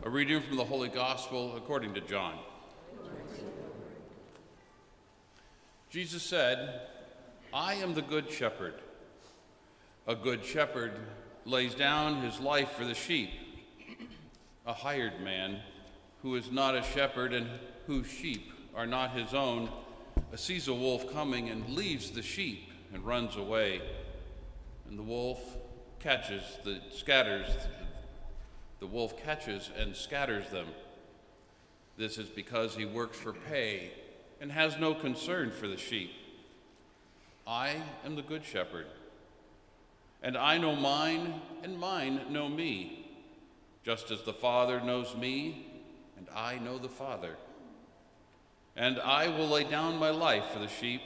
A reading from the Holy Gospel according to John. Jesus said, "I am the good shepherd. A good shepherd lays down his life for the sheep. A hired man, who is not a shepherd and whose sheep are not his own, sees a wolf coming and leaves the sheep and runs away. And the wolf catches and scatters them. This is because he works for pay and has no concern for the sheep. I am the good shepherd, and I know mine, and mine know me, just as the Father knows me, and I know the Father. And I will lay down my life for the sheep.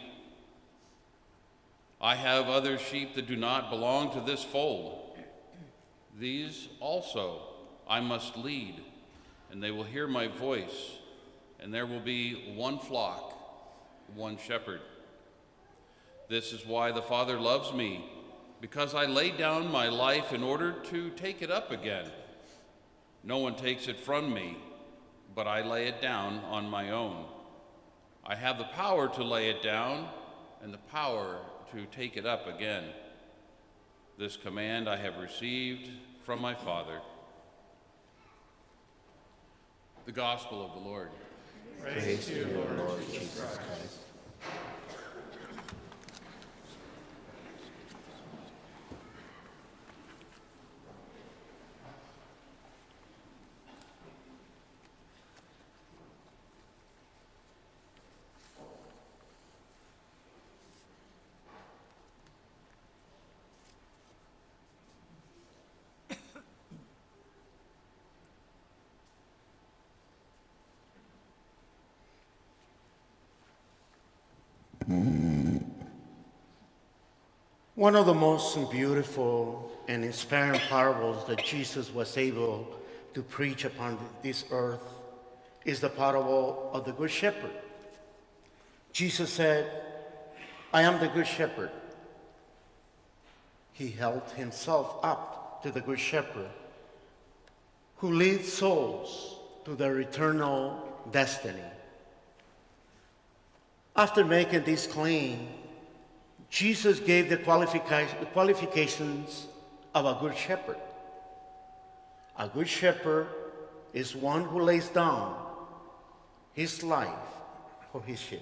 I have other sheep that do not belong to this fold. These also I must lead, and they will hear my voice, and there will be one flock, one shepherd. This is why the Father loves me, because I lay down my life in order to take it up again. No one takes it from me, but I lay it down on my own. I have the power to lay it down and the power to take it up again. This command I have received from my Father." The Gospel of the Lord. Praise to you, Lord Jesus Christ. One of the most beautiful and inspiring parables that Jesus was able to preach upon this earth is the parable of the Good Shepherd. Jesus said, "I am the Good Shepherd." He held himself up to the Good Shepherd who leads souls to their eternal destiny. After making this claim, Jesus gave the qualifications of a good shepherd. A good shepherd is one who lays down his life for his sheep,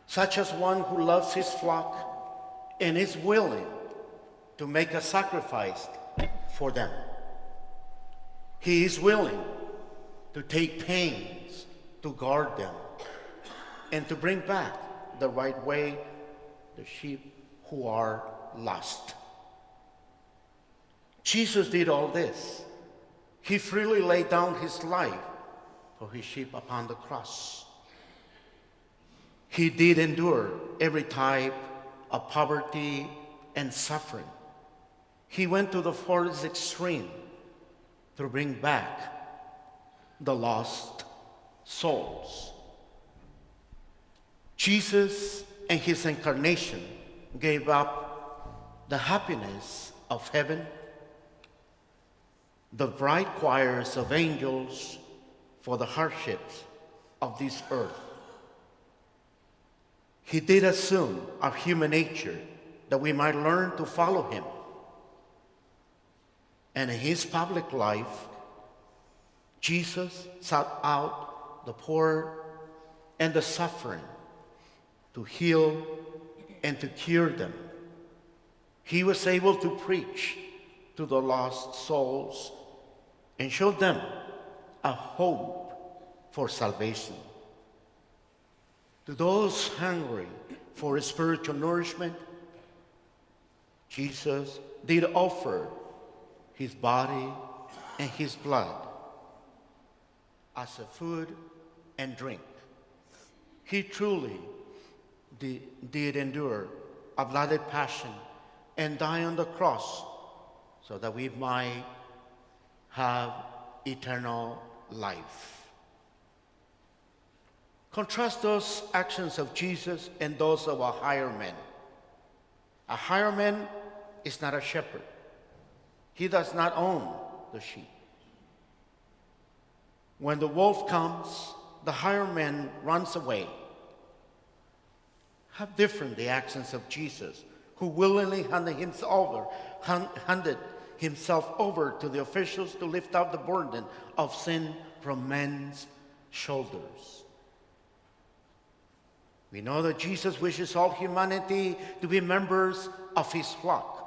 such as one who loves his flock and is willing to make a sacrifice for them. He is willing to take pains to guard them and to bring back the right way the sheep who are lost. Jesus did all this. He freely laid down his life for his sheep upon the cross. He did endure every type of poverty and suffering. He went to the farthest extreme to bring back the lost souls. Jesus and his incarnation gave up the happiness of heaven, the bright choirs of angels, for the hardships of this earth. He did assume our human nature that we might learn to follow him. And in his public life, Jesus sought out the poor and the suffering to heal and to cure them. He was able to preach to the lost souls and show them a hope for salvation. To those hungry for spiritual nourishment, Jesus did offer his body and his blood as a food and drink. He truly did endure a bloody passion and die on the cross so that we might have eternal life. Contrast those actions of Jesus and those of a hired man. A hired man is not a shepherd. He does not own the sheep. When the wolf comes, the hireman runs away. How different the actions of Jesus, who willingly handed himself over to the officials to lift up the burden of sin from men's shoulders. We know that Jesus wishes all humanity to be members of his flock,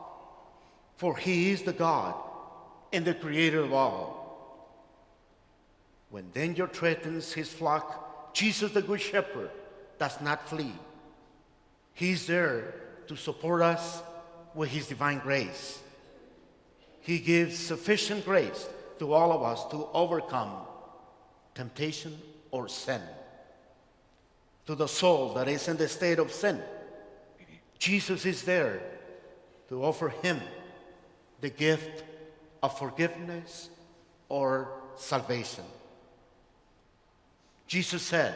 for he is the God and the creator of all. When danger threatens his flock, Jesus, the Good Shepherd, does not flee. He's there to support us with his divine grace. He gives sufficient grace to all of us to overcome temptation or sin. To the soul that is in the state of sin, Jesus is there to offer him the gift of forgiveness or salvation. Jesus said,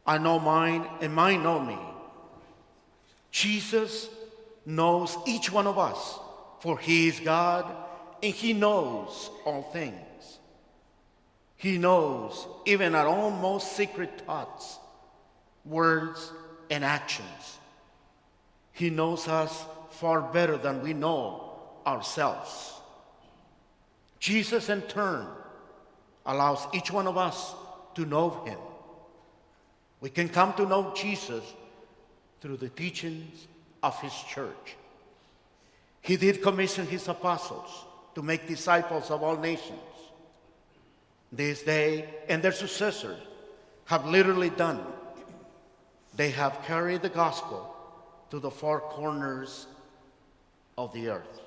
I know mine and mine know me. Jesus knows each one of us, for he is God and he knows all things. He knows even our own most secret thoughts, words, and actions. He knows us far better than we know ourselves. Jesus, in turn, allows each one of us to know him. We can come to know Jesus through the teachings of his church. He did commission his apostles to make disciples of all nations. This they and their successors have literally done. They have carried the gospel to the four corners of the earth.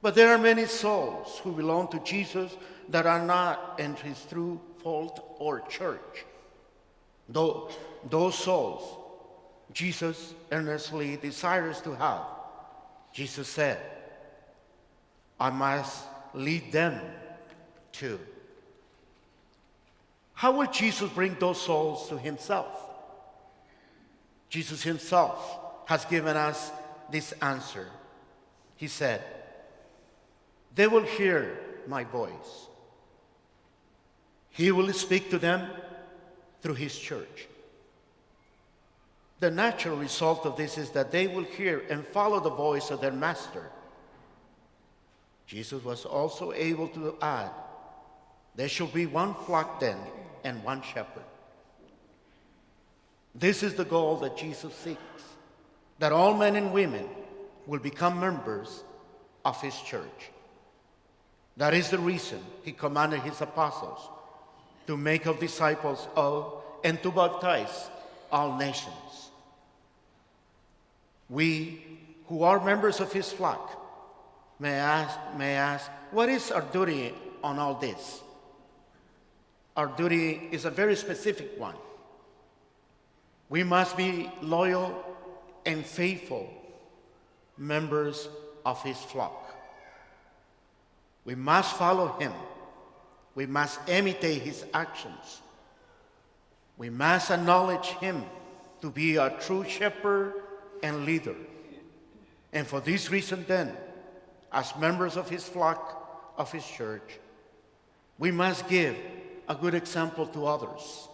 But there are many souls who belong to Jesus that are not in his true fold or church. Though those souls Jesus earnestly desires to have, Jesus said, I must lead them too. How will Jesus bring those souls to himself? Jesus himself has given us this answer. He said, they will hear my voice. He will speak to them through his church. The natural result of this is that they will hear and follow the voice of their master. Jesus was also able to add, there shall be one flock then and one shepherd. This is the goal that Jesus seeks, that all men and women will become members of his church. That is the reason he commanded his apostles to make of disciples of and to baptize all nations. We who are members of his flock may ask, what is our duty on all this? Our duty is a very specific one. We must be loyal and faithful members of his flock. We must follow him. We must imitate his actions. We must acknowledge him to be our true shepherd and leader. And for this reason then, as members of his flock, of his church, we must give a good example to others.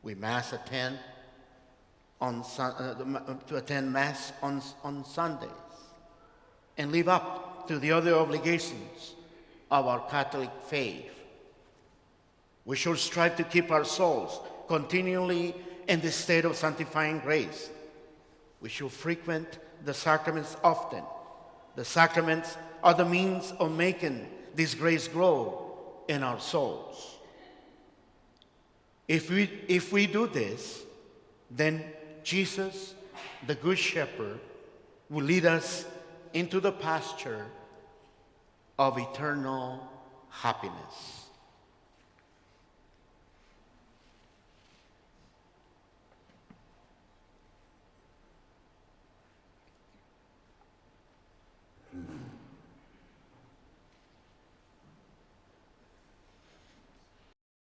We must attend Mass on Sundays and live up to the other obligations of our Catholic faith. We should strive to keep our souls continually in the state of sanctifying grace. We should frequent the sacraments often. The sacraments are the means of making this grace grow in our souls. If we do this, then Jesus, the Good Shepherd, will lead us into the pasture of eternal happiness.